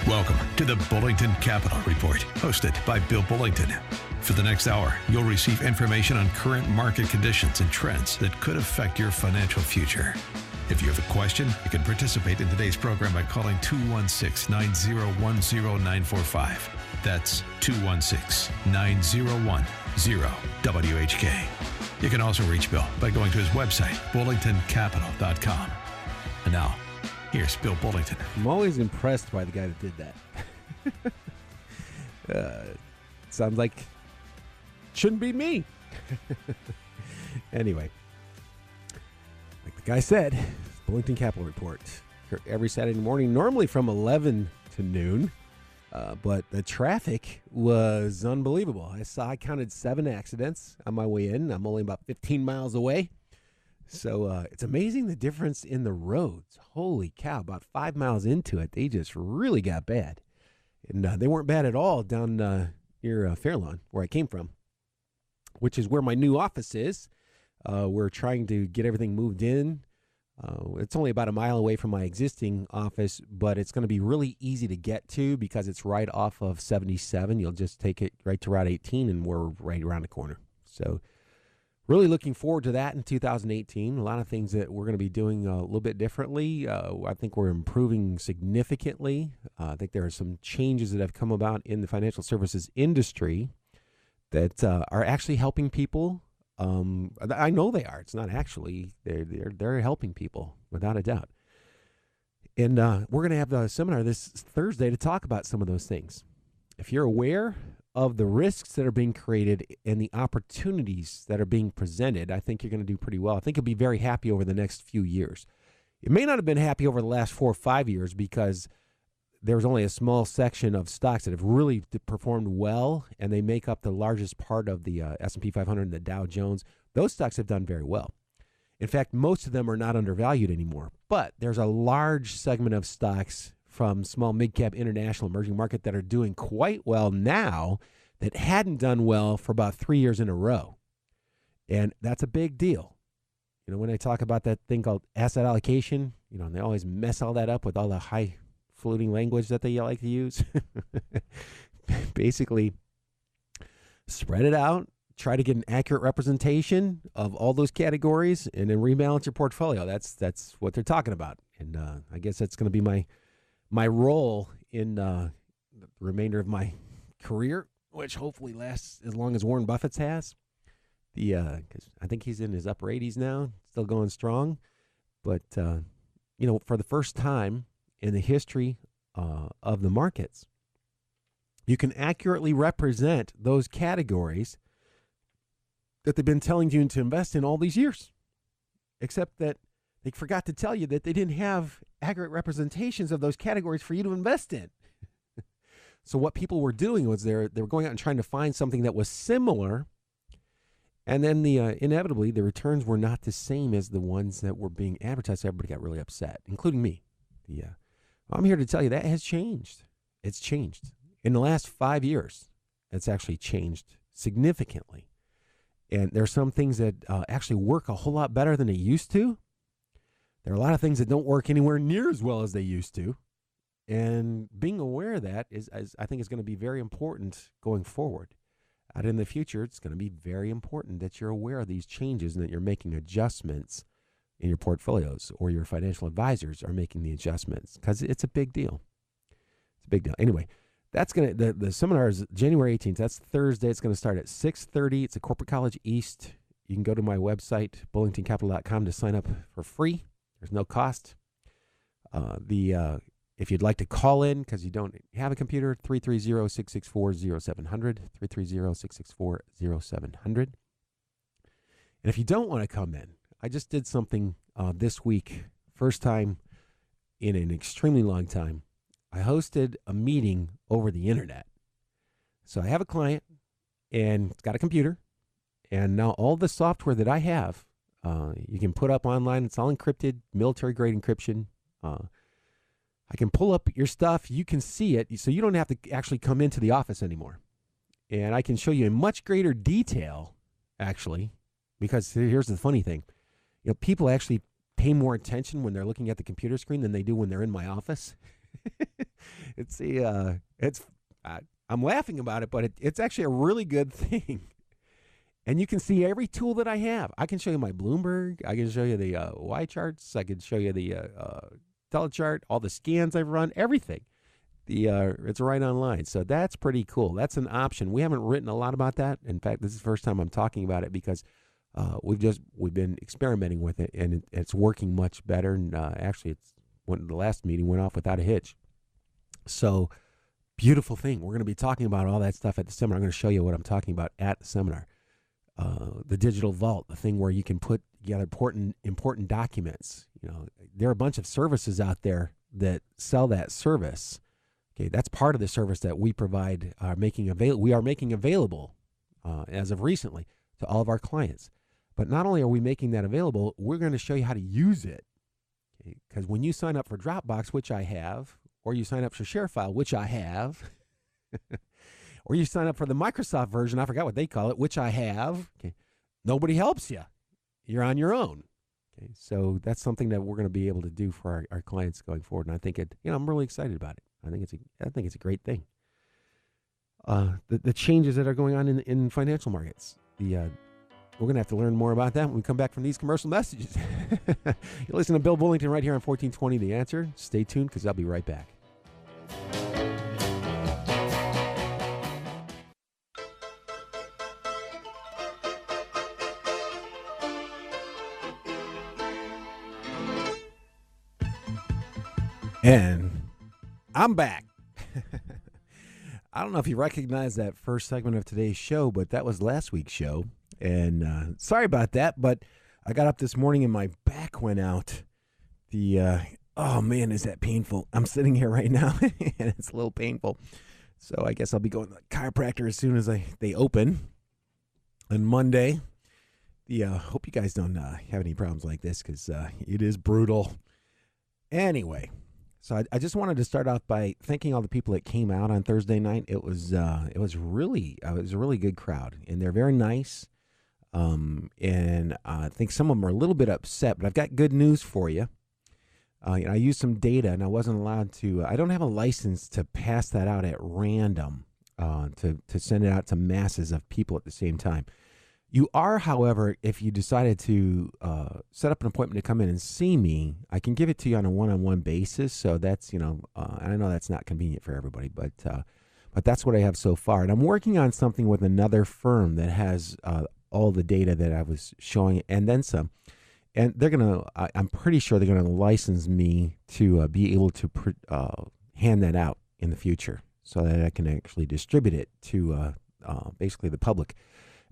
Welcome to the Bullington Capital Report, hosted by Bill Bullington. For the next hour, you'll receive information on current market conditions and trends that could affect your financial future. If you have a question, you can participate in today's program by calling 216-901-0945. That's 216-901-0WHK. You can also reach Bill by going to his website, bullingtoncapital.com. And now, here's Bill Bullington. I'm always impressed by the guy that did that. Sounds like shouldn't be me. Anyway, like the guy said, Bullington Capital Report every Saturday morning, normally from 11 to noon. But the traffic was unbelievable. I counted 7 accidents on my way in. I'm only about 15 miles away. So it's amazing the difference in the roads. Holy cow, about 5 miles into it, they just really got bad. And they weren't bad at all down near Fairlawn, where I came from, which is where my new office is. We're trying to get everything moved in. It's only about a mile away from my existing office, but it's going to be really easy to get to because it's right off of 77. You'll just take it right to Route 18, and we're right around the corner. So really looking forward to that in 2018. A lot of things that we're going to be doing a little bit differently. I think we're improving significantly. I think there are some changes that have come about in the financial services industry that are actually helping people. I know they are. It's not actually. They're helping people without a doubt. And we're going to have a seminar this Thursday to talk about some of those things. If you're aware of the risks that are being created and the opportunities that are being presented, I think you're going to do pretty well. I think you'll be very happy over the next few years. You may not have been happy over the last 4 or 5 years because there was only a small section of stocks that have really performed well, and they make up the largest part of the S&P 500 and the Dow Jones. Those stocks have done very well. In fact, most of them are not undervalued anymore. But there's a large segment of stocks from small, mid-cap, international, emerging market that are doing quite well now that hadn't done well for about 3 years in a row. And that's a big deal. You know, when I talk about that thing called asset allocation, you know, and they always mess all that up with all the high fluting language that they like to use. Basically, spread it out, try to get an accurate representation of all those categories, and then rebalance your portfolio. That's what they're talking about. And I guess that's going to be my role in the remainder of my career, which hopefully lasts as long as Warren Buffett's has. Because I think he's in his upper 80s now, still going strong. But you know, for the first time in the history of the markets, you can accurately represent those categories that they've been telling you to invest in all these years, except that they forgot to tell you that they didn't have accurate representations of those categories for you to invest in. So what people were doing was they were going out and trying to find something that was similar, and then inevitably the returns were not the same as the ones that were being advertised. So everybody got really upset, including me. I'm here to tell you that has changed. It's changed. In the last 5 years, it's actually changed significantly. And there are some things that actually work a whole lot better than they used to. There are a lot of things that don't work anywhere near as well as they used to. And being aware of that is I think is going to be very important going forward. Out in the future, it's going to be very important that you're aware of these changes and that you're making adjustments in your portfolios, or your financial advisors are making the adjustments, because it's a big deal. It's a big deal. Anyway, that's going to the seminar is January 18th. That's Thursday. It's going to start at 6:30. It's at Corporate College East. You can go to my website, bullingtoncapital.com, to sign up for free. There's no cost. If you'd like to call in because you don't have a computer, 330-664-0700, 330-664-0700. And if you don't want to come in, I just did something this week, first time in an extremely long time. I hosted a meeting over the internet. So I have a client, and it's got a computer, and now all the software that I have, you can put up online. It's all encrypted, military-grade encryption. I can pull up your stuff. You can see it, so you don't have to actually come into the office anymore. And I can show you in much greater detail, actually, because here's the funny thing. You know, people actually pay more attention when they're looking at the computer screen than they do when they're in my office. I'm laughing about it, but it's actually a really good thing. And you can see every tool that I have. I can show you my Bloomberg. I can show you the Y charts. I can show you the telechart, all the scans I've run, everything. It's right online. So that's pretty cool. That's an option. We haven't written a lot about that. In fact, this is the first time I'm talking about it because we've been experimenting with it, and it's working much better. And actually, the last meeting went off without a hitch. So beautiful thing. We're going to be talking about all that stuff at the seminar. I'm going to show you what I'm talking about at the seminar. The digital vault, the thing where you can put together important documents. There are a bunch of services out there that sell that service. Okay, that's part of the service that we provide. We are making available as of recently to all of our clients. But not only are we making that available, we're going to show you how to use it. Because when you sign up for Dropbox, which I have, or you sign up for ShareFile, which I have. Or you sign up for the Microsoft version, I forgot what they call it, which I have. Okay. Nobody helps you. You're on your own. Okay. So that's something that we're going to be able to do for our clients going forward. And I think I'm really excited about it. I think it's a great thing. The changes that are going on in financial markets. We're going to have to learn more about that when we come back from these commercial messages. You listen to Bill Bullington right here on 1420 The Answer. Stay tuned because I'll be right back. And I'm back. I don't know if you recognize that first segment of today's show, but that was last week's show. And sorry about that, but I got up this morning and my back went out. Oh man, is that painful? I'm sitting here right now and it's a little painful. So I guess I'll be going to the chiropractor as soon as they open on Monday. Hope you guys don't have any problems like this because it is brutal. Anyway. So I just wanted to start off by thanking all the people that came out on Thursday night. It was really a really good crowd, and they're very nice. And I think some of them are a little bit upset, but I've got good news for you. I used some data, and I wasn't allowed to. I don't have a license to pass that out at random to send it out to masses of people at the same time. You are, however, if you decided to set up an appointment to come in and see me, I can give it to you on a one-on-one basis. So that's, I know that's not convenient for everybody, but that's what I have so far. And I'm working on something with another firm that has all the data that I was showing and then some. And I'm pretty sure they're going to license me to be able to hand that out in the future so that I can actually distribute it to basically the public.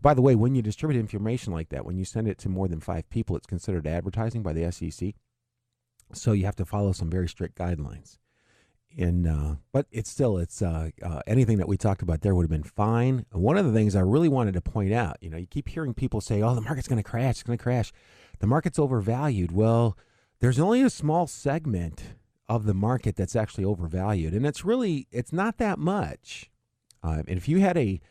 By the way, when you distribute information like that, when you send it to more than 5 people, it's considered advertising by the SEC. So you have to follow some very strict guidelines. And but it's anything that we talked about there would have been fine. And one of the things I really wanted to point out, you keep hearing people say, "Oh, the market's going to crash. It's going to crash. The market's overvalued." Well, there's only a small segment of the market that's actually overvalued, and it's not that much. And if you had a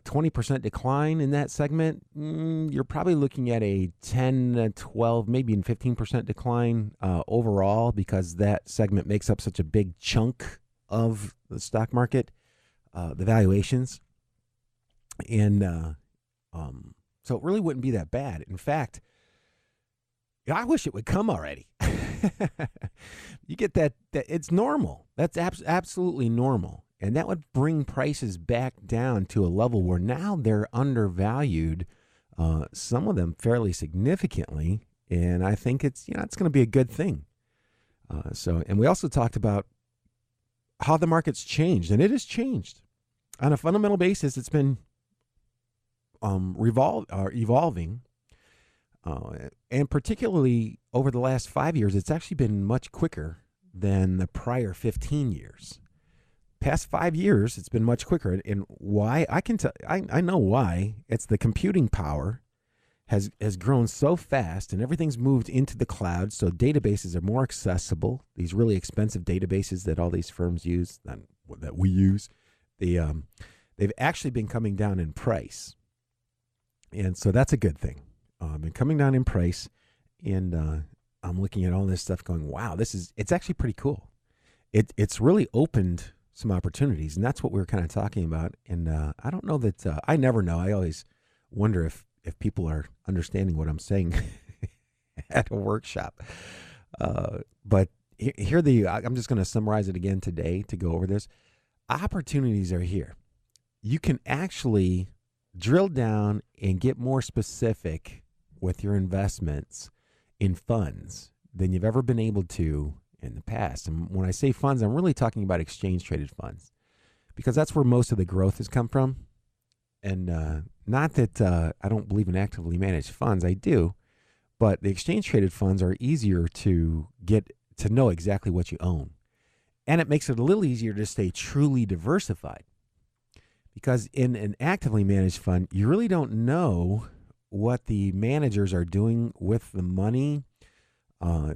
20% decline in that segment, you're probably looking at a 10, 12, maybe even 15% decline overall because that segment makes up such a big chunk of the stock market, the valuations. And so it really wouldn't be that bad. In fact, I wish it would come already. You get that it's normal. That's absolutely normal. And that would bring prices back down to a level where now they're undervalued, some of them fairly significantly. And I think it's going to be a good thing. And we also talked about how the market's changed, and it has changed on a fundamental basis. It's been evolving, and particularly over the last 5 years, it's actually been much quicker than the prior 15 years. Past 5 years, it's been much quicker. And why? I know why. It's the computing power has grown so fast, and everything's moved into the cloud, so databases are more accessible. These really expensive databases that all these firms use, that we use, they've actually been coming down in price. And so that's a good thing. Been coming down in price, and I'm looking at all this stuff going, wow, it's actually pretty cool. it's really opened some opportunities, and that's what we were kind of talking about. And I don't know that I never know. I always wonder if people are understanding what I'm saying at a workshop. But I'm just going to summarize it again today to go over this. Opportunities are here. You can actually drill down and get more specific with your investments in funds than you've ever been able to in the past. And when I say funds, I'm really talking about exchange traded funds, because that's where most of the growth has come from. And not that I don't believe in actively managed funds, I do, but the exchange traded funds are easier to get to know exactly what you own. And it makes it a little easier to stay truly diversified, because in an actively managed fund, you really don't know what the managers are doing with the money.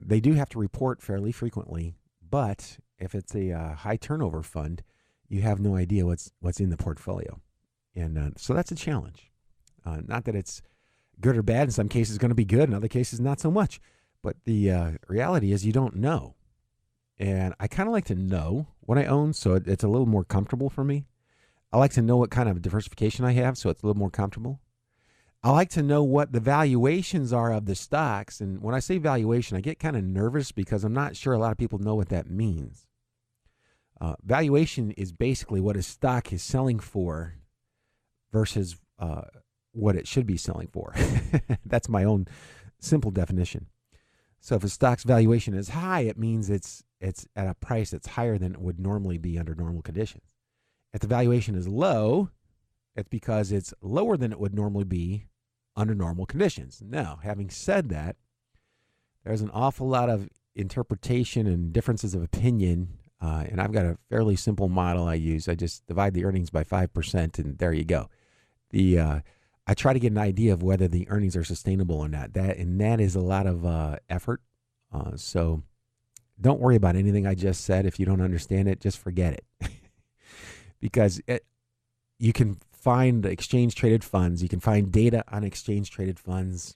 They do have to report fairly frequently, but if it's a high turnover fund, you have no idea what's in the portfolio. And so that's a challenge. Not that it's good or bad. In some cases, it's going to be good. In other cases, not so much. But the reality is you don't know. And I kind of like to know what I own, so it's a little more comfortable for me. I like to know what kind of diversification I have, so it's a little more comfortable. I like to know what the valuations are of the stocks. And when I say valuation, I get kind of nervous because I'm not sure a lot of people know what that means. Valuation is basically what a stock is selling for versus what it should be selling for. That's my own simple definition. So if a stock's valuation is high, it means it's at a price that's higher than it would normally be under normal conditions. If the valuation is low, it's because it's lower than it would normally be under normal conditions. Now, having said that, there's an awful lot of interpretation and differences of opinion, and I've got a fairly simple model I use. I just divide the earnings by 5%, and there you go. I try to get an idea of whether the earnings are sustainable or not. That is a lot of effort. So don't worry about anything I just said. If you don't understand it, just forget it. Because you can find exchange-traded funds. You can find data on exchange-traded funds,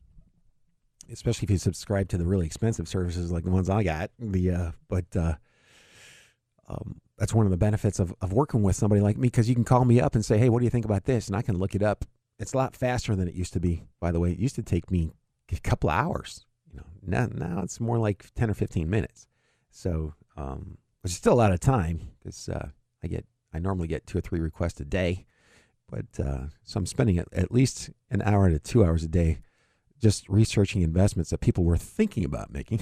especially if you subscribe to the really expensive services like the ones I got. That's one of the benefits of working with somebody like me, because you can call me up and say, hey, what do you think about this? And I can look it up. It's a lot faster than it used to be, by the way. It used to take me a couple of hours. Now it's more like 10 or 15 minutes. So, which is still a lot of time, because I normally get 2 or 3 requests a day. But so I'm spending at least an hour to 2 hours a day just researching investments that people were thinking about making.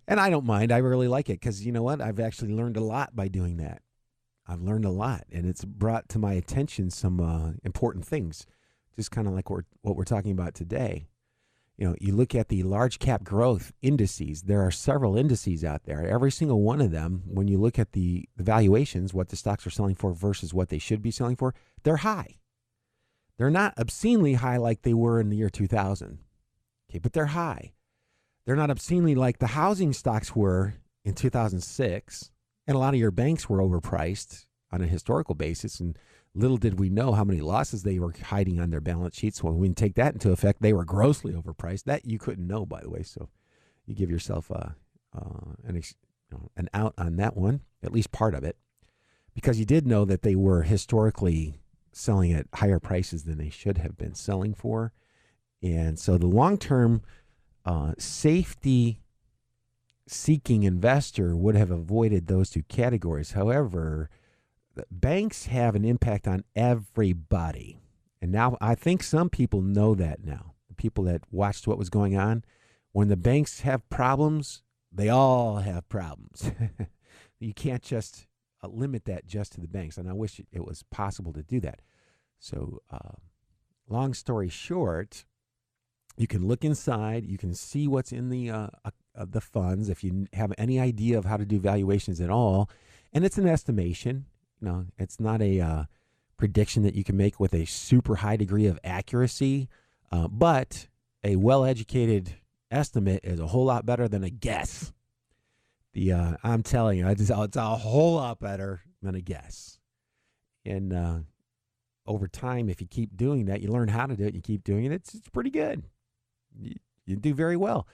And I don't mind. I really like it, because you know what? I've actually learned a lot by doing that. I've learned a lot, and it's brought to my attention some important things, just kind of like what we're talking about today. You look at the large cap growth indices. There are several indices out there. Every single one of them, when you look at the valuations, what the stocks are selling for versus what they should be selling for, they're high. They're not obscenely high like they were in the year 2000, okay, but they're high. They're not obscenely like the housing stocks were in 2006, and a lot of your banks were overpriced on a historical basis, and little did we know how many losses they were hiding on their balance sheets. When we take that into effect, they were grossly overpriced. That you couldn't know, by the way, so you give yourself an out on that one, at least part of it, because you did know that they were historically selling at higher prices than they should have been selling for. And so the long-term safety-seeking investor would have avoided those two categories. However, banks have an impact on everybody. And now I think some people know that now. The people that watched what was going on, when the banks have problems, they all have problems. You can't just limit that just to the banks. And I wish it was possible to do that. So long story short, you can look inside. You can see what's in the funds if you have any idea of how to do valuations at all. And it's an estimation. It's not a prediction that you can make with a super high degree of accuracy. But a well-educated estimate is a whole lot better than a guess. I'm telling you, it's a whole lot better than a guess. And over time, if you keep doing that, you learn how to do it. You keep doing it. It's pretty good. You do very well.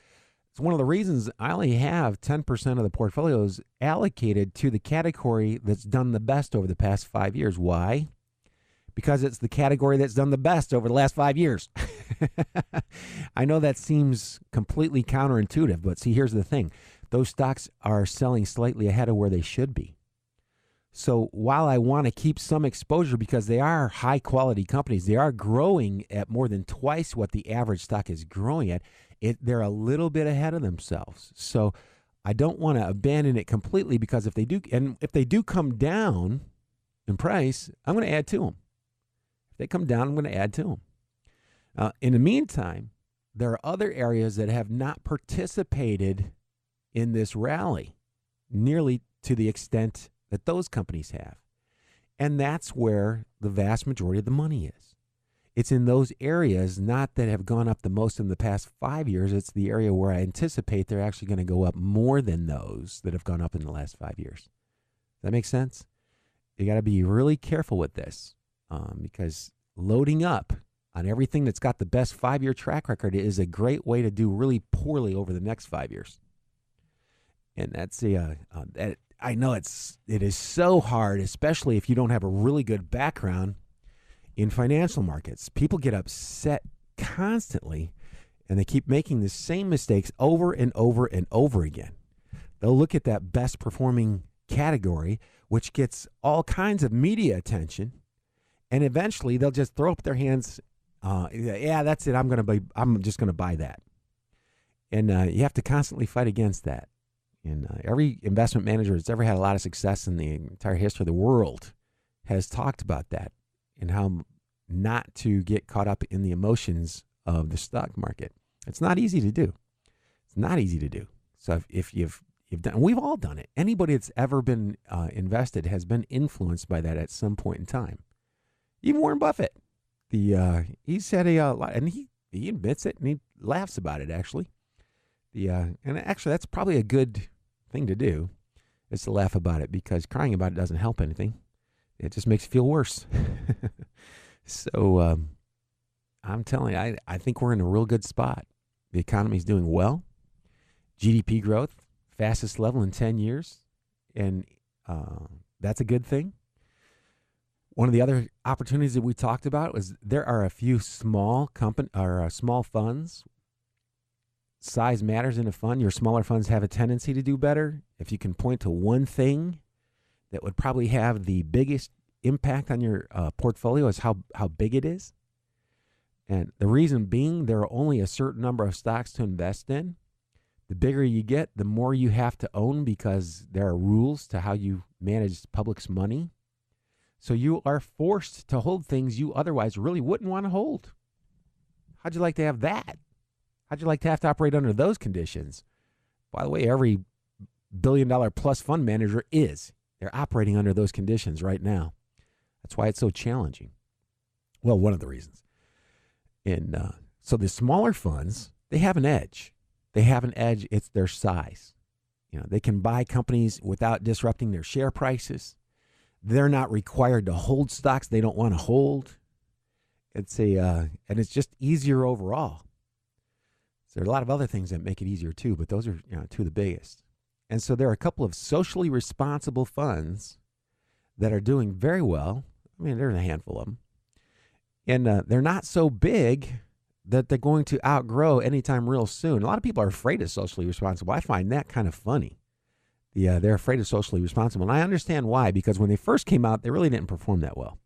It's one of the reasons I only have 10% of the portfolios allocated to the category that's done the best over the past 5 years. Why? Because it's the category that's done the best over the last 5 years. I know that seems completely counterintuitive, but see, here's the thing. Those stocks are selling slightly ahead of where they should be. So while I want to keep some exposure because they are high quality companies, they are growing at more than twice what the average stock is growing at. They're a little bit ahead of themselves. So I don't want to abandon it completely because if they do come down in price, I'm going to add to them. If they come down, I'm going to add to them. In the meantime, there are other areas that have not participated in this rally nearly to the extent that those companies have. And that's where the vast majority of the money is. It's in those areas, not that have gone up the most in the past 5 years. It's the area where I anticipate they're actually going to go up more than those that have gone up in the last 5 years. Does that make sense? You got to be really careful with this because loading up on everything that's got the best 5-year track record is a great way to do really poorly over the next 5 years. And that's I know it is so hard, especially if you don't have a really good background in financial markets. People get upset constantly, and they keep making the same mistakes over and over and over again. They'll look at that best performing category, which gets all kinds of media attention, and eventually they'll just throw up their hands. Yeah, that's it. I'm just gonna buy that, and you have to constantly fight against that. And every investment manager that's ever had a lot of success in the entire history of the world has talked about that and how not to get caught up in the emotions of the stock market. It's not easy to do. It's not easy to do. So if you've done, we've all done it. Anybody that's ever been invested has been influenced by that at some point in time. Even Warren Buffett, he said a lot, and he admits it and he laughs about it actually. And actually, that's probably a good thing to do, is to laugh about it, because crying about it doesn't help anything. It just makes you feel worse. So I'm telling you, I think we're in a real good spot. The economy's doing well. GDP growth, fastest level in 10 years. And that's a good thing. One of the other opportunities that we talked about was there are a few small funds. Size matters in a fund. Your smaller funds have a tendency to do better. If you can point to one thing that would probably have the biggest impact on your portfolio is how big it is. And the reason being, there are only a certain number of stocks to invest in. The bigger you get, the more you have to own, because there are rules to how you manage public's money. So you are forced to hold things you otherwise really wouldn't want to hold. How'd you like to have that? How'd you like to have to operate under those conditions? By the way, every billion-dollar-plus fund manager is. They're operating under those conditions right now. That's why it's so challenging. Well, one of the reasons. And so the smaller funds, they have an edge. They have an edge. It's their size. They can buy companies without disrupting their share prices. They're not required to hold stocks they don't want to hold. And it's just easier overall. So there are a lot of other things that make it easier too, but those are two of the biggest. And so there are a couple of socially responsible funds that are doing very well. I mean, there's a handful of them. And they're not so big that they're going to outgrow anytime real soon. A lot of people are afraid of socially responsible. I find that kind of funny. They're afraid of socially responsible. And I understand why, because when they first came out, they really didn't perform that well.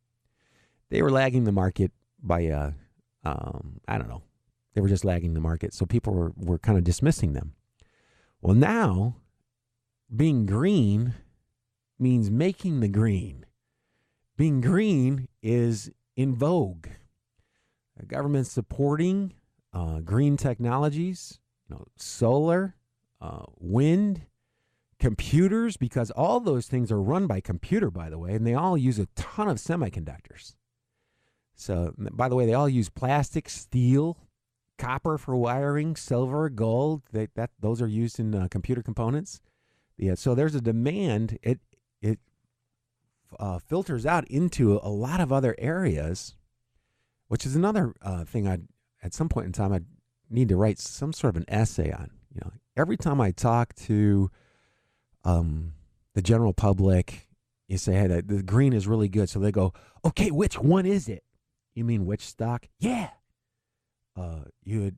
They were lagging the market by, I don't know. They were just lagging the market. So people were kind of dismissing them. Well, now, being green means making the green. Being green is in vogue. The government's supporting green technologies, solar, wind, computers, because all those things are run by computer, by the way, and they all use a ton of semiconductors. So, by the way, they all use plastic, steel, copper for wiring, silver, gold. Those are used in computer components. So there's a demand. It filters out into a lot of other areas, which is another thing at some point in time I'd need to write some sort of an essay on. Every time I talk to the general public, you say, hey, the green is really good. So they go, okay, which one is it? You mean which stock? Yeah. You'd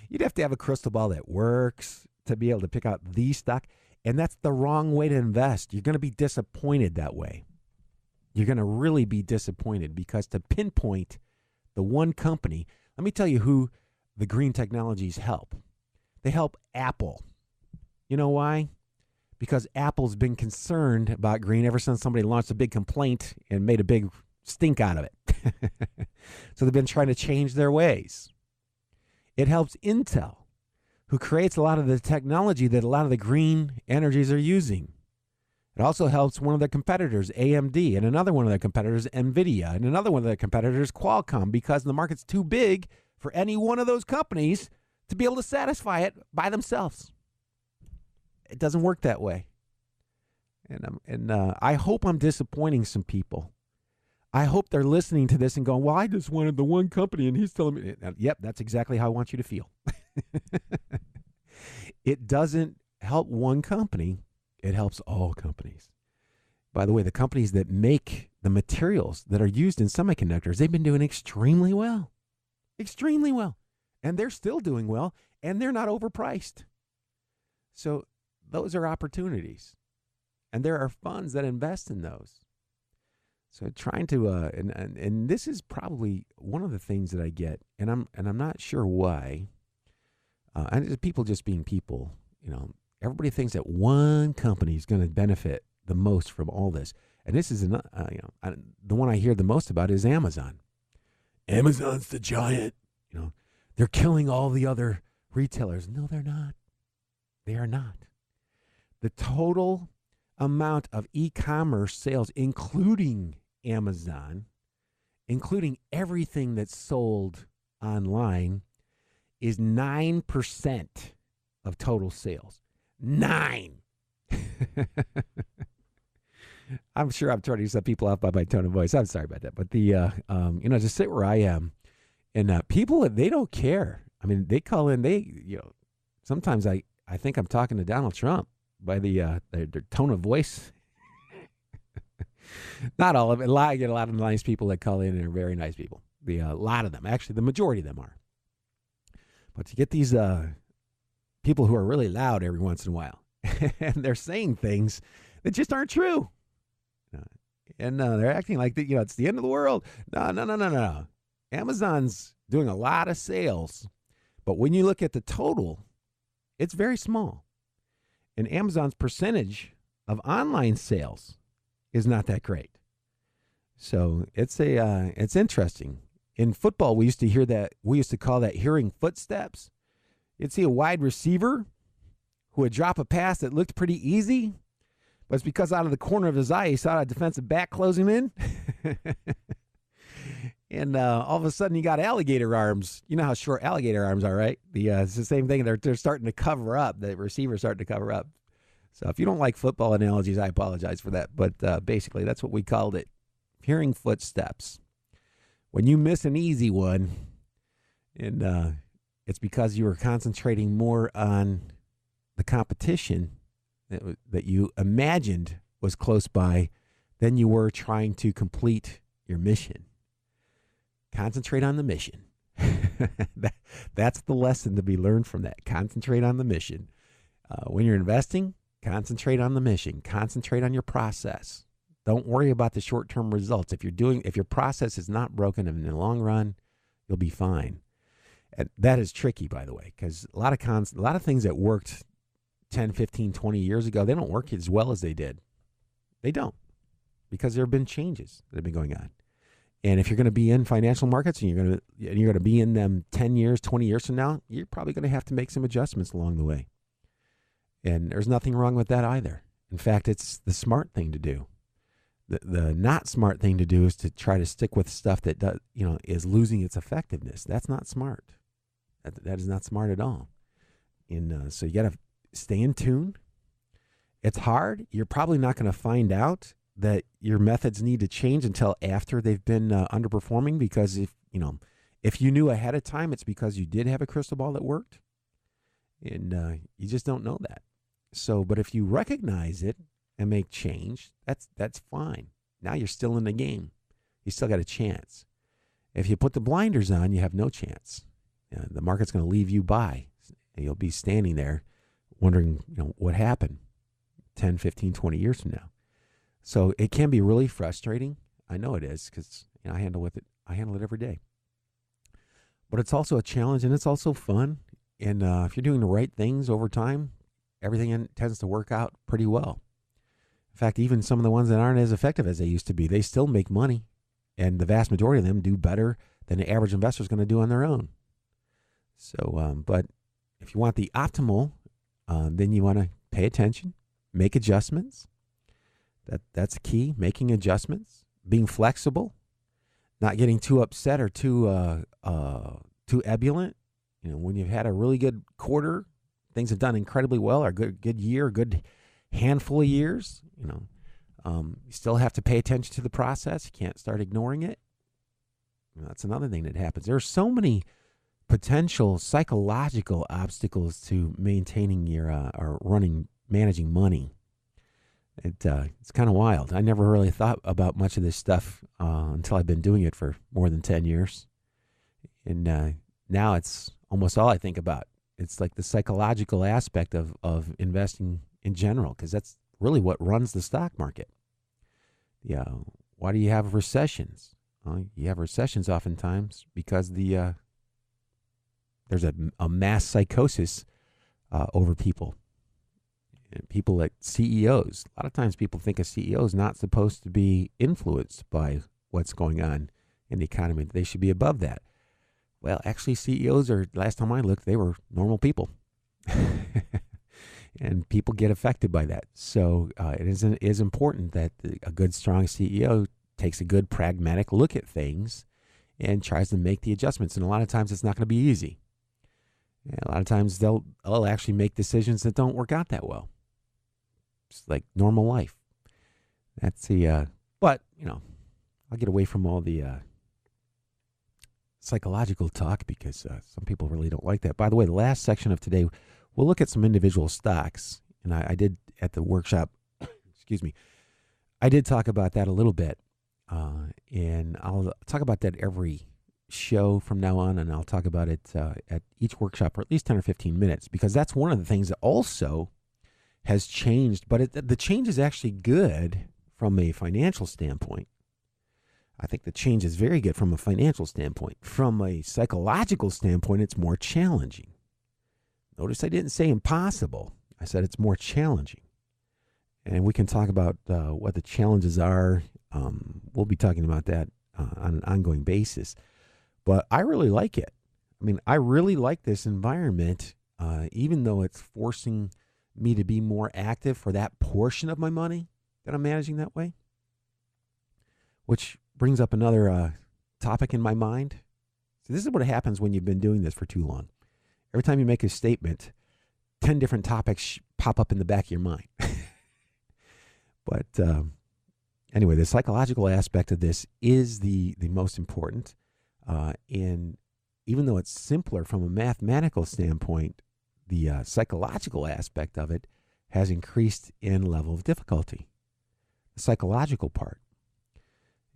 you'd have to have a crystal ball that works to be able to pick out the stock. And that's the wrong way to invest. You're going to be disappointed that way. You're going to really be disappointed because to pinpoint the one company, let me tell you who the green technologies help. They help Apple. You know why? Because Apple's been concerned about green ever since somebody launched a big complaint and made a big stink out of it. So they've been trying to change their ways. It helps Intel, who creates a lot of the technology that a lot of the green energies are using. It also helps one of their competitors, AMD, and another one of their competitors, NVIDIA, and another one of their competitors, Qualcomm, because the market's too big for any one of those companies to be able to satisfy it by themselves. It doesn't work that way. And I hope I'm disappointing some people. I hope they're listening to this and going, well, I just wanted the one company, and he's telling me, yep, that's exactly how I want you to feel. It doesn't help one company. It helps all companies. By the way, the companies that make the materials that are used in semiconductors, they've been doing extremely well. Extremely well. And they're still doing well, and they're not overpriced. So those are opportunities. And there are funds that invest in those. So trying to, and this is probably one of the things that I get, and I'm not sure why. And it's people just being people, everybody thinks that one company is going to benefit the most from all this. And this is, the one I hear the most about is Amazon. Amazon's the giant, they're killing all the other retailers. No, they're not. They are not. The total amount of e-commerce sales, including Amazon, including everything that's sold online, is 9% of total sales. 9. I'm sure I'm turning some people off by my tone of voice. I'm sorry about that. But just sit where I am. And people, they don't care. I mean, they call in, sometimes I think I'm talking to Donald Trump by their tone of voice. Not all of it. I get a lot of nice people that call in and are very nice people. A lot of them. Actually, the majority of them are. But to get these people who are really loud every once in a while, and they're saying things that just aren't true. And they're acting like it's the end of the world. No. Amazon's doing a lot of sales. But when you look at the total, it's very small. And Amazon's percentage of online sales is not that great. So it's interesting. In football, we used to call that hearing footsteps. You'd see a wide receiver who would drop a pass that looked pretty easy, but it's because out of the corner of his eye, he saw a defensive back closing in. And all of a sudden, you got alligator arms. You know how short alligator arms are, right? It's the same thing. They're starting to cover up. The receiver's starting to cover up. So if you don't like football analogies, I apologize for that. But basically, that's what we called it, hearing footsteps. When you miss an easy one, and it's because you were concentrating more on the competition that you imagined was close by than you were trying to complete your mission. Concentrate on the mission. That's the lesson to be learned from that. Concentrate on the mission. When you're investing, concentrate on the mission. Concentrate on your process. Don't worry about the short-term results. If your process is not broken in the long run, you'll be fine. And that is tricky, by the way, because a lot of things that worked 10, 15, 20 years ago, they don't work as well as they did. They don't, because there have been changes that have been going on. And if you're going to be in financial markets and you're going to be in them 10 years, 20 years from now, you're probably going to have to make some adjustments along the way. And there's nothing wrong with that either. In fact, it's the smart thing to do. The not smart thing to do is to try to stick with stuff that is losing its effectiveness. That's not smart. That is not smart at all. And so you got to stay in tune. It's hard. You're probably not going to find out that your methods need to change until after they've been underperforming, because if you knew ahead of time, it's because you did have a crystal ball that worked. And you just don't know that. So, but if you recognize it and make change, that's fine. Now you're still in the game. You still got a chance. If you put the blinders on, you have no chance. The market's going to leave you by. And you'll be standing there wondering, what happened 10, 15, 20 years from now. So it can be really frustrating. I know it is because I handle it every day. But it's also a challenge, and it's also fun. And if you're doing the right things over time, everything tends to work out pretty well. In fact, even some of the ones that aren't as effective as they used to be, they still make money. And the vast majority of them do better than the average investor is going to do on their own. So, but if you want the optimal, then you want to pay attention, make adjustments. That's key, making adjustments, being flexible, not getting too upset or too ebullient. When you've had a really good quarter, things have done incredibly well, or good year, good handful of years, you still have to pay attention to the process. You can't start ignoring it. That's another thing that happens. There are so many potential psychological obstacles to maintaining your or managing money. It's kind of wild. I never really thought about much of this stuff until I've been doing it for more than 10 years. And now it's almost all I think about. It's like the psychological aspect of investing in general, because that's really what runs the stock market. Why do you have recessions? You have recessions oftentimes because there's a mass psychosis over people. People like CEOs. A lot of times people think a CEO is not supposed to be influenced by what's going on in the economy. They should be above that. Well, actually, CEOs last time I looked, they were normal people. And people get affected by that. So it is important that a good, strong CEO takes a good, pragmatic look at things and tries to make the adjustments. And a lot of times it's not going to be easy. And a lot of times they'll actually make decisions that don't work out that well. It's like normal life. That's but, I'll get away from all the psychological talk because some people really don't like that. By the way, the last section of today, we'll look at some individual stocks. And I did at the workshop, excuse me, I did talk about that a little bit. And I'll talk about that every show from now on, and I'll talk about it at each workshop for at least 10 or 15 minutes, because that's one of the things that also has changed. But the change is actually good from a financial standpoint. I think the change is very good from a financial standpoint. From a psychological standpoint, it's more challenging. Notice I didn't say impossible. I said it's more challenging. And we can talk about what the challenges are. We'll be talking about that on an ongoing basis. But I really like it. I really like this environment, even though it's forcing me to be more active for that portion of my money that I'm managing that way. Which brings up another topic in my mind. So this is what happens when you've been doing this for too long. Every time you make a statement, 10 different topics pop up in the back of your mind. But anyway, the psychological aspect of this is the most important. And even though it's simpler from a mathematical standpoint, the psychological aspect of it has increased in level of difficulty. The psychological part.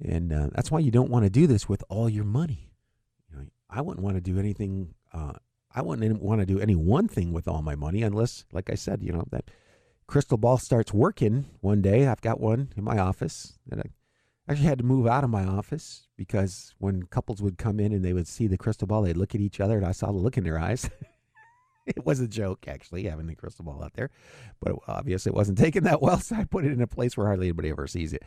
And that's why you don't want to do this with all your money. I wouldn't want to do anything. I wouldn't want to do any one thing with all my money unless, like I said, that crystal ball starts working one day. I've got one in my office that I actually had to move out of my office because when couples would come in and they would see the crystal ball, they'd look at each other and I saw the look in their eyes. It was a joke, actually, having the crystal ball out there. But obviously it wasn't taken that well, so I put it in a place where hardly anybody ever sees it.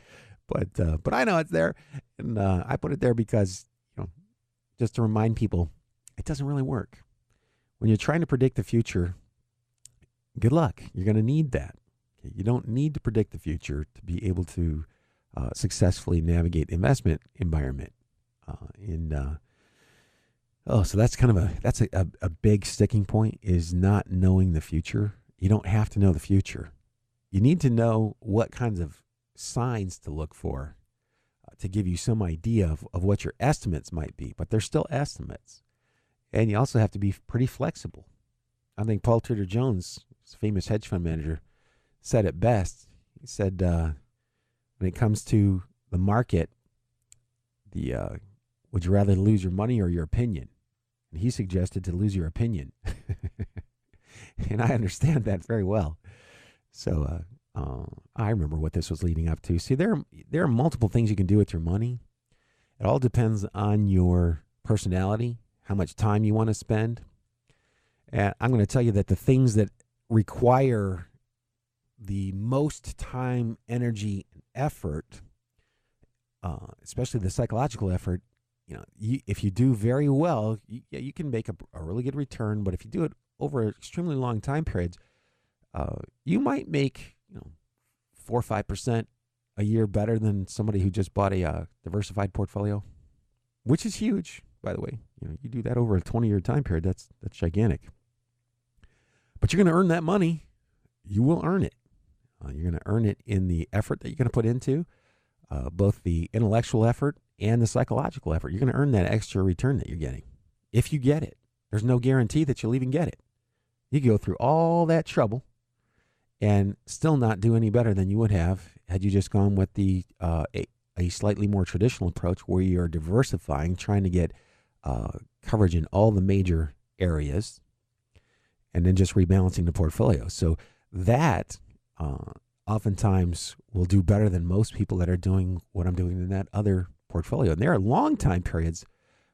But I know it's there, and I put it there because, just to remind people, it doesn't really work. When you're trying to predict the future, good luck. You're going to need that. Okay? You don't need to predict the future to be able to successfully navigate the investment environment. So that's kind of a big sticking point, is not knowing the future. You don't have to know the future. You need to know what kinds of signs to look for to give you some idea of what your estimates might be, but they're still estimates. And you also have to be pretty flexible. I think Paul Tudor Jones, famous hedge fund manager, said it best. He said, when it comes to the market, would you rather lose your money or your opinion? And he suggested to lose your opinion. And I understand that very well. So I remember what this was leading up to. See, there are multiple things you can do with your money. It all depends on your personality, how much time you want to spend. And I'm going to tell you that the things that require the most time, energy, and effort, especially the psychological effort, if you do very well, you can make a really good return. But if you do it over extremely long time periods, you might make 4 or 5% a year better than somebody who just bought a diversified portfolio, which is huge, by the way. You do that over a 20-year time period. That's gigantic. But you're going to earn that money. You will earn it. You're going to earn it in the effort that you're going to put into both the intellectual effort and the psychological effort. You're going to earn that extra return that you're getting. If you get it, there's no guarantee that you'll even get it. You go through all that trouble and still not do any better than you would have had you just gone with a slightly more traditional approach where you're diversifying, trying to get coverage in all the major areas, and then just rebalancing the portfolio. So that oftentimes will do better than most people that are doing what I'm doing in that other portfolio. And there are long time periods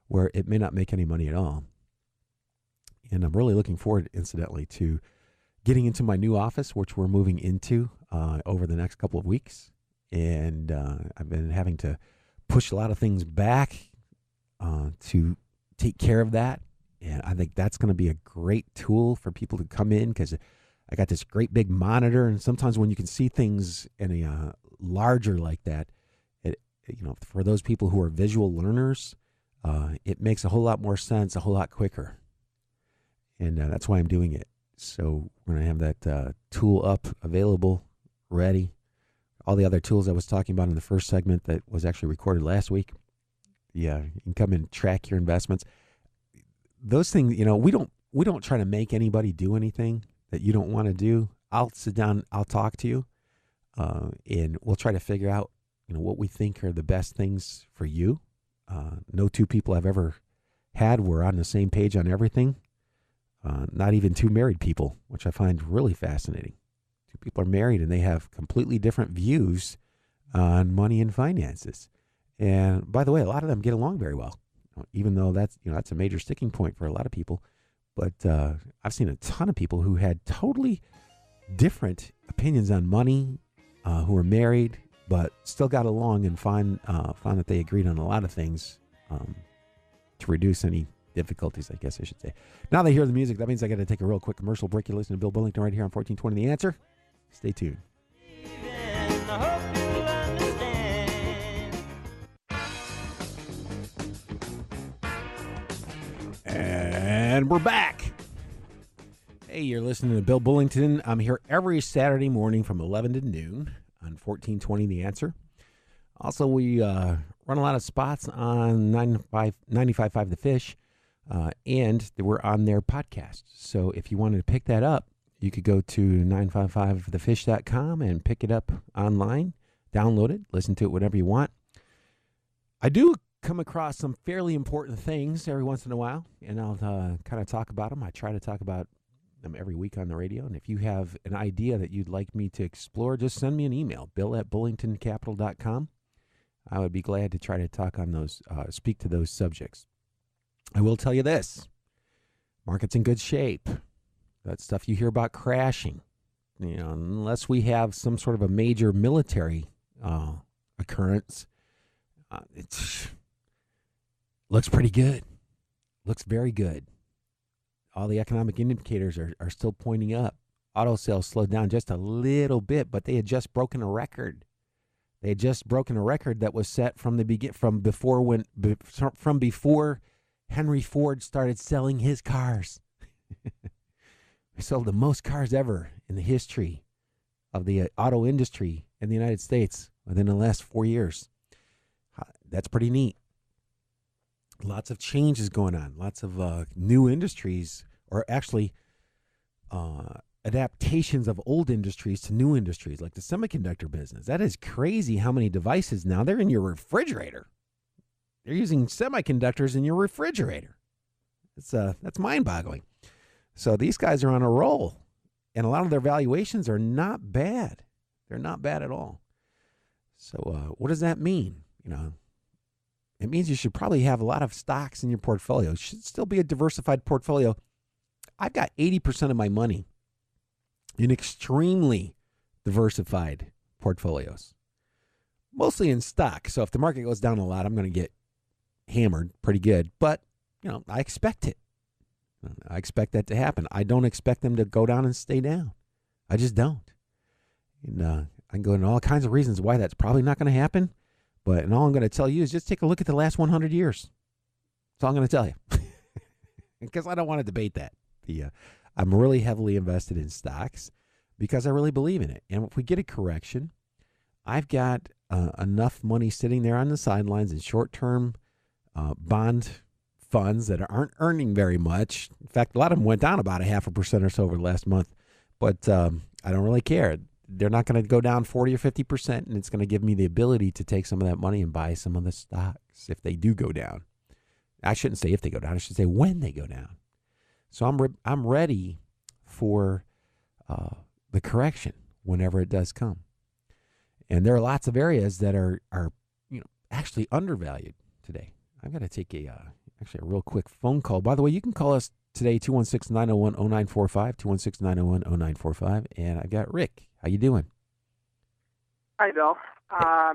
where it may not make any money at all. And I'm really looking forward, incidentally, to getting into my new office, which we're moving into over the next couple of weeks. And I've been having to push a lot of things back to take care of that. And I think that's going to be a great tool for people to come in, because I got this great big monitor. And sometimes when you can see things in a larger like that, for those people who are visual learners, it makes a whole lot more sense, a whole lot quicker. And that's why I'm doing it. So we're going to have that tool up, available, ready. All the other tools I was talking about in the first segment that was actually recorded last week. Yeah, you can come and track your investments. Those things, we don't try to make anybody do anything that you don't want to do. I'll sit down, I'll talk to you, and we'll try to figure out, what we think are the best things for you. No two people I've ever had were on the same page on everything. Not even two married people, which I find really fascinating. Two people are married and they have completely different views on money and finances. And by the way, a lot of them get along very well, even though that's a major sticking point for a lot of people. But I've seen a ton of people who had totally different opinions on money, who were married, but still got along and found that they agreed on a lot of things to reduce any difficulties, I guess I should say. Now they hear the music. That means I got to take a real quick commercial break. You're listening to Bill Bullington right here on 1420 The Answer. Stay tuned. And we're back. Hey, you're listening to Bill Bullington. I'm here every Saturday morning from 11 to noon on 1420 The Answer. Also, we run a lot of spots on 95.5 The Fish. And we're on their podcast. So if you wanted to pick that up, you could go to 955thefish.com and pick it up online, download it, listen to it whenever you want. I do come across some fairly important things every once in a while, and I'll kind of talk about them. I try to talk about them every week on the radio. And if you have an idea that you'd like me to explore, just send me an email, bill@bullingtoncapital.com. I would be glad to try to talk on those, speak to those subjects. I will tell you this, market's in good shape. That stuff you hear about crashing, unless we have some sort of a major military occurrence, it looks pretty good. Looks very good. All the economic indicators are still pointing up. Auto sales slowed down just a little bit, but they had just broken a record. They had just broken a record that was set from before Henry Ford started selling his cars. We sold the most cars ever in the history of the auto industry in the United States within the last 4 years. That's pretty neat. Lots of changes going on. Lots of new industries, or actually adaptations of old industries to new industries, like the semiconductor business. That is crazy how many devices now they're in your refrigerator. They're using semiconductors in your refrigerator. That's mind-boggling. So these guys are on a roll, and a lot of their valuations are not bad. They're not bad at all. So what does that mean? It means you should probably have a lot of stocks in your portfolio. It should still be a diversified portfolio. I've got 80% of my money in extremely diversified portfolios, mostly in stock. So if the market goes down a lot, I'm going to get hammered pretty good. But, I expect it. I expect that to happen. I don't expect them to go down and stay down. I just don't. And I can go into all kinds of reasons why that's probably not going to happen. And all I'm going to tell you is just take a look at the last 100 years. That's all I'm going to tell you. Because I don't want to debate that. I'm really heavily invested in stocks because I really believe in it. And if we get a correction, I've got enough money sitting there on the sidelines in short-term bond funds that aren't earning very much. In fact, a lot of them went down about 0.5% or so over the last month. But I don't really care. They're not going to go down 40 or 50%, and it's going to give me the ability to take some of that money and buy some of the stocks if they do go down. I shouldn't say if they go down. I should say when they go down. So I'm ready for the correction whenever it does come. And there are lots of areas that are actually undervalued today. I've got to take a real quick phone call. By the way, you can call us today, 216-901-0945, 216-901-0945. And I've got Rick. How you doing? Hi, Bill. I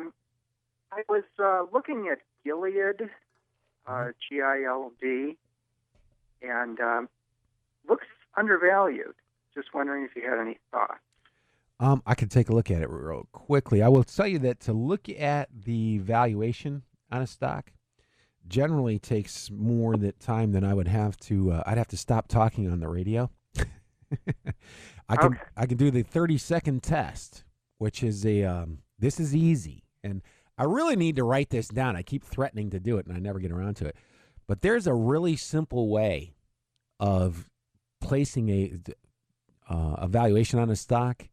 was looking at Gilead, GILD, and looks undervalued. Just wondering if you had any thoughts. I can take a look at it real quickly. I will tell you that to look at the valuation on a stock generally takes more time than I would have to. I'd have to stop talking on the radio. I can do the 30-second test, which is this is easy, and I really need to write this down. I keep threatening to do it, and I never get around to it. But there's a really simple way of placing a valuation on a stock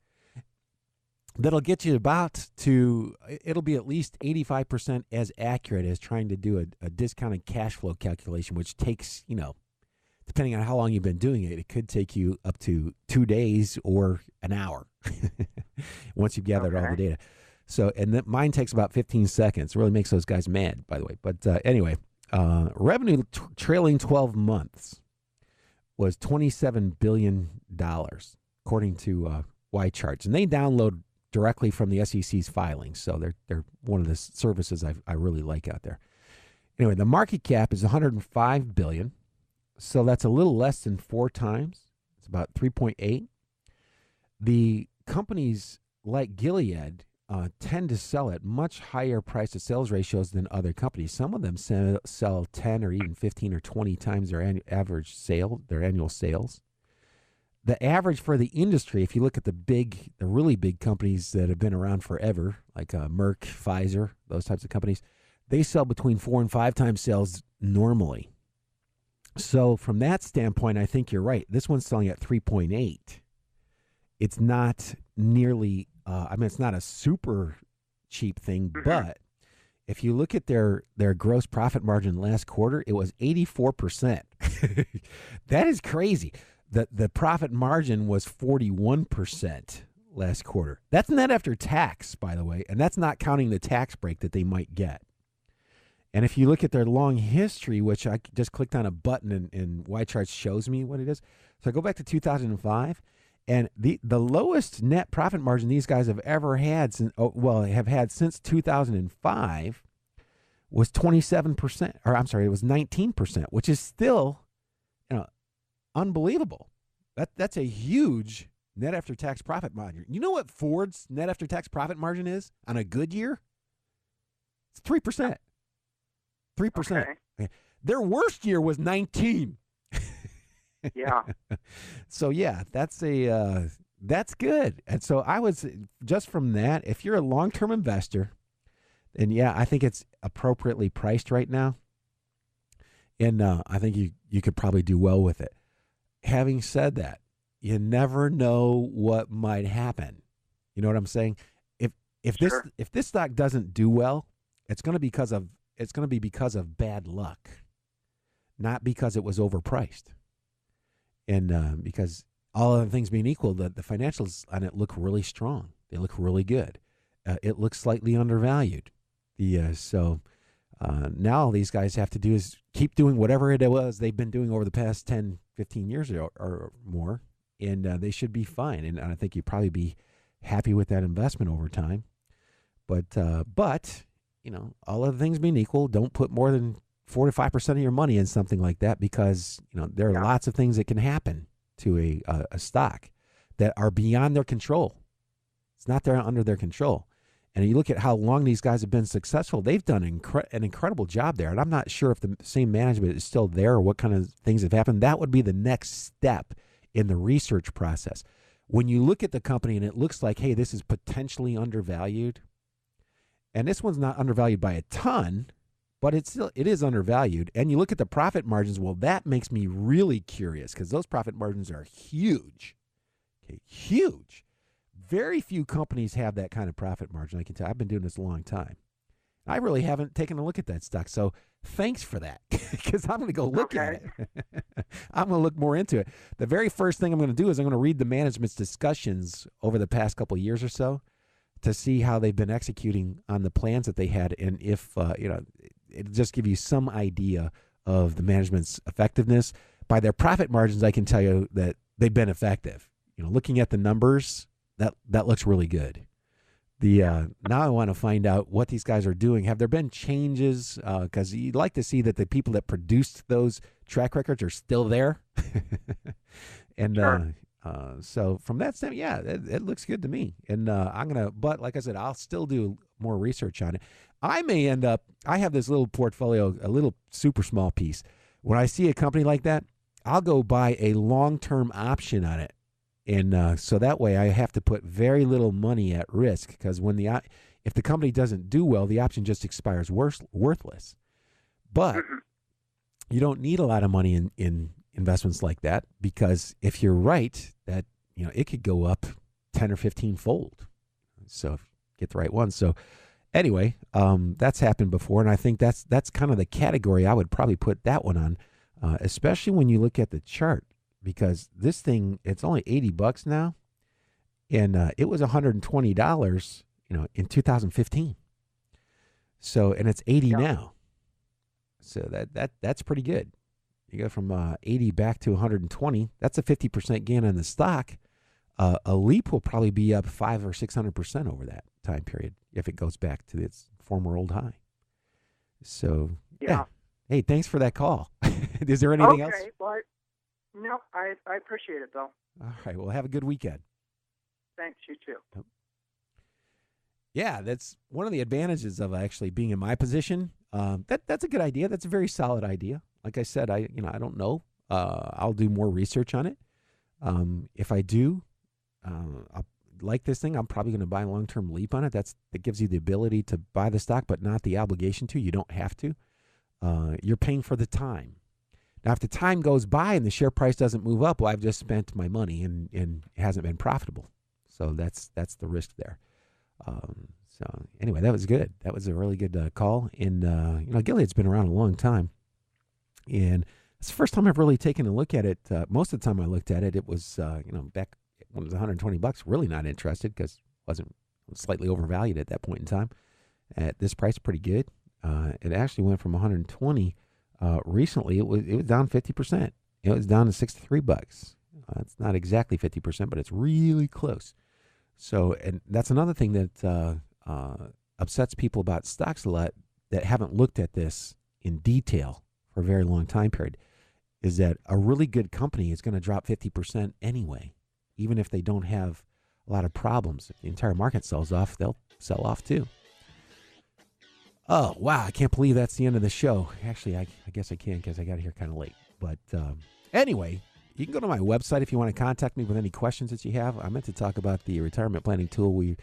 that'll get you it'll be at least 85% as accurate as trying to do a discounted cash flow calculation, which takes, depending on how long you've been doing it, it could take you up to 2 days or an hour once you've gathered all the data. So, and mine takes about 15 seconds. It really makes those guys mad, by the way. But anyway, revenue trailing 12 months was $27 billion, according to Y Charts. And they download directly from the SEC's filings. So they're one of the services I really like out there. Anyway, the market cap is $105 billion. So that's a little less than 4 times. It's about 3.8. The companies like Gilead tend to sell at much higher price to sales ratios than other companies. Some of them sell 10 or even 15 or 20 times their annual sales. The average for the industry, if you look at the really big companies that have been around forever, like Merck, Pfizer, those types of companies, they sell between 4 and 5 times sales normally. So from that standpoint, I think you're right. This one's selling at 3.8. It's not nearly, it's not a super cheap thing, but if you look at their gross profit margin last quarter, it was 84%. That is crazy. The profit margin was 41% last quarter. That's net after tax, by the way, and that's not counting the tax break that they might get. And if you look at their long history, which I just clicked on a button and Y Charts shows me what it is. So I go back to 2005, and the lowest net profit margin these guys have ever had have had since 2005 was 27%, or I'm sorry, it was 19%, which is still, unbelievable. That's a huge net after tax profit margin. You know what Ford's net after tax profit margin is on a good year? It's 3%. 3%. Okay. Their worst year was 19. Yeah. So yeah, that's good. And so I was just from that, if you're a long-term investor, then yeah, I think it's appropriately priced right now. And I think you could probably do well with it. Having said that, you never know what might happen. You know what I'm saying? If Sure. this stock doesn't do well, it's going to be because of bad luck, not because it was overpriced. And because all other things being equal, the financials on it look really strong. They look really good. It looks slightly undervalued. Now all these guys have to do is keep doing whatever it was they've been doing over the past 10, 15 years or more, and they should be fine. And I think you'd probably be happy with that investment over time. But all other things being equal, don't put more than 4 to 5% of your money in something like that, because there are lots of things that can happen to a stock that are beyond their control. It's not under their control. And you look at how long these guys have been successful, they've done an incredible job there. And I'm not sure if the same management is still there or what kind of things have happened. That would be the next step in the research process. When you look at the company and it looks like, hey, this is potentially undervalued, and this one's not undervalued by a ton, but it is undervalued. And you look at the profit margins, well, that makes me really curious, because those profit margins are huge. Okay, huge. Very few companies have that kind of profit margin. I can tell. I've been doing this a long time. I really haven't taken a look at that stock. So thanks for that, because I'm going to go look at it. I'm going to look more into it. The very first thing I'm going to do is I'm going to read the management's discussions over the past couple of years or so to see how they've been executing on the plans that they had. And if, it'll just give you some idea of the management's effectiveness. By their profit margins, I can tell you that they've been effective. Looking at the numbers, that looks really good. Now I want to find out what these guys are doing. Have there been changes? Because you'd like to see that the people that produced those track records are still there. And Sure. so from that standpoint, it looks good to me. And but like I said, I'll still do more research on it. I may end up, I have this little portfolio, a little super small piece. When I see a company like that, I'll go buy a long-term option on it. And so that way I have to put very little money at risk, because if the company doesn't do well, the option just expires worthless. But you don't need a lot of money in investments like that, because if you're right, that it could go up 10 or 15 fold. So get the right one. So anyway, that's happened before, and I think that's kind of the category I would probably put that one on, especially when you look at the chart. Because this thing, it's only $80 now, and it was $120, in 2015. So, and it's 80 now. So that's pretty good. You go from 80 back to 120. That's a 50% gain on the stock. A leap will probably be up 500 or 600% over that time period if it goes back to its former old high. So yeah. Hey, thanks for that call. Is there anything else? Okay, well, no, I appreciate it, Bill. All right. Well, have a good weekend. Thanks, you too. Yeah, that's one of the advantages of actually being in my position. That's a good idea. That's a very solid idea. Like I said, I don't know. I'll do more research on it. If I do, I'll like this thing, I'm probably going to buy a long-term leap on it. That gives you the ability to buy the stock, but not the obligation to. You don't have to. You're paying for the time. Now, if the time goes by and the share price doesn't move up, well, I've just spent my money and it hasn't been profitable. So that's the risk there. So anyway, that was good. That was a really good call. And Gilead's been around a long time, and it's the first time I've really taken a look at it. Most of the time I looked at it, it was back when it was $120. Really not interested, because it was slightly overvalued at that point in time. At this price, pretty good. It actually went from 120. Recently, it was down 50%. It was down to $63. It's not exactly 50%, but it's really close. So, and that's another thing that upsets people about stocks a lot that haven't looked at this in detail for a very long time period, is that a really good company is going to drop 50% anyway, even if they don't have a lot of problems. If the entire market sells off, they'll sell off too. Oh, wow. I can't believe that's the end of the show. Actually, I guess I can, because I got here kind of late. But anyway, you can go to my website if you want to contact me with any questions that you have. I meant to talk about the retirement planning tool,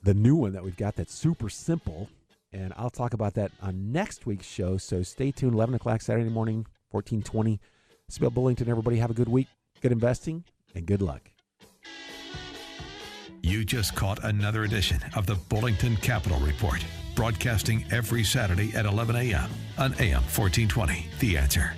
the new one that we've got that's super simple. And I'll talk about that on next week's show. So stay tuned, 11 o'clock Saturday morning, 1420. It's Bill Bullington. Everybody have a good week. Good investing. and good luck. You just caught another edition of the Bullington Capital Report, broadcasting every Saturday at 11 a.m. on AM 1420, The Answer.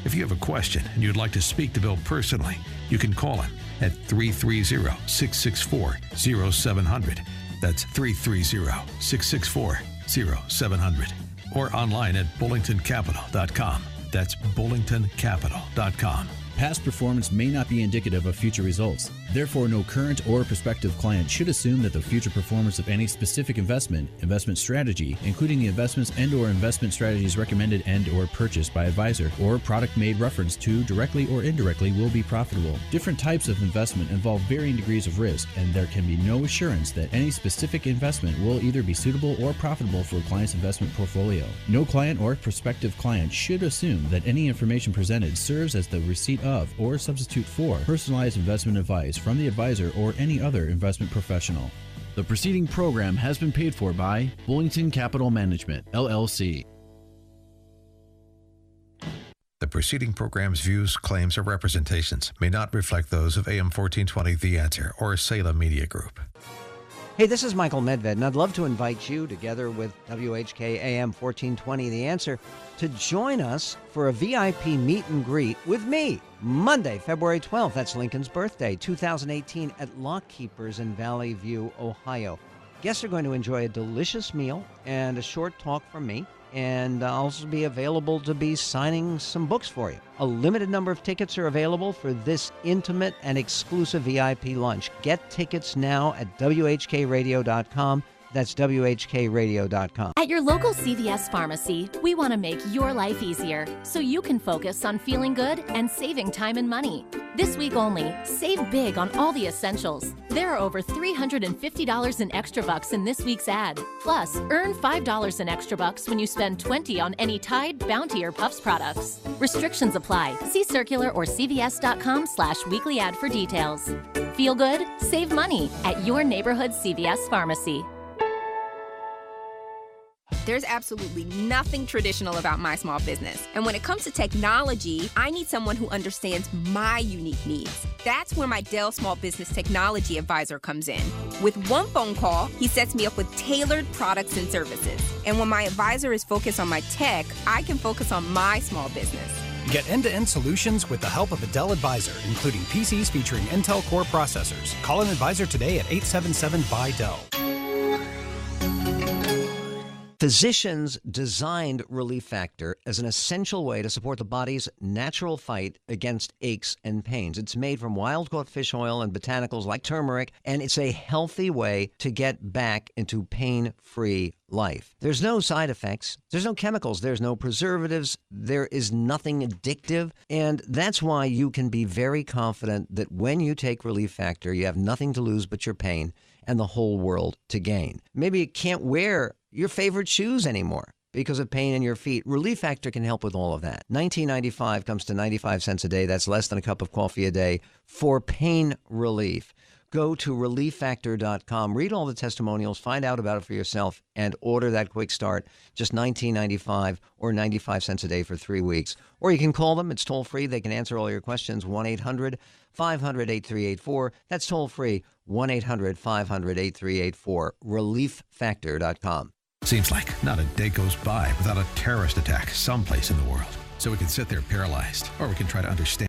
If you have a question and you'd like to speak to Bill personally, you can call him at 330-664-0700. That's 330-664-0700. Or online at bullingtoncapital.com. That's bullingtoncapital.com. Past performance may not be indicative of future results. Therefore, no current or prospective client should assume that the future performance of any specific investment strategy, including the investments and/or investment strategies recommended and/or purchased by advisor, or product made reference to directly or indirectly will be profitable. Different types of investment involve varying degrees of risk, and there can be no assurance that any specific investment will either be suitable or profitable for a client's investment portfolio. No client or prospective client should assume that any information presented serves as the receipt of or substitute for personalized investment advice from the advisor or any other investment professional. The preceding program has been paid for by Bullington Capital Management, LLC. The preceding program's views, claims, or representations may not reflect those of AM 1420 The Answer or Salem Media Group. Hey, this is Michael Medved, and I'd love to invite you, together with WHK AM 1420 The Answer, to join us for a VIP meet and greet with me, Monday, February 12th. That's Lincoln's birthday, 2018, at Lockkeepers in Valley View, Ohio. Guests are going to enjoy a delicious meal and a short talk from me, and I'll also be available to be signing some books for you. A limited number of tickets are available for this intimate and exclusive VIP lunch. Get tickets now at WHKradio.com. That's WHKradio.com. At your local CVS pharmacy, we want to make your life easier so you can focus on feeling good and saving time and money. This week only, save big on all the essentials. There are over $350 in extra bucks in this week's ad. Plus, earn $5 in extra bucks when you spend $20 on any Tide, Bounty, or Puffs products. Restrictions apply. See circular or cvs.com/weekly ad for details. Feel good, save money at your neighborhood CVS pharmacy. There's absolutely nothing traditional about my small business. And when it comes to technology, I need someone who understands my unique needs. That's where my Dell Small Business Technology Advisor comes in. With one phone call, he sets me up with tailored products and services. And when my advisor is focused on my tech, I can focus on my small business. Get end-to-end solutions with the help of a Dell advisor, including PCs featuring Intel Core processors. Call an advisor today at 877-BUY-DELL. Physicians designed Relief Factor as an essential way to support the body's natural fight against aches and pains. It's made from wild-caught fish oil and botanicals like turmeric, and it's a healthy way to get back into pain-free life. There's no side effects. There's no chemicals. There's no preservatives. There is nothing addictive. And that's why you can be very confident that when you take Relief Factor, you have nothing to lose but your pain and the whole world to gain. Maybe you can't wear your favorite shoes anymore because of pain in your feet. Relief Factor can help with all of that. $19.95 comes to 95 cents a day. That's less than a cup of coffee a day for pain relief. Go to relieffactor.com, read all the testimonials, find out about it for yourself, and order that quick start. Just $19.95 or 95 cents a day for 3 weeks. Or you can call them. It's toll free. They can answer all your questions. 1-800-500-8384. That's toll free. 1-800-500-8384. Relieffactor.com. Seems like not a day goes by without a terrorist attack someplace in the world. So we can sit there paralyzed, or we can try to understand.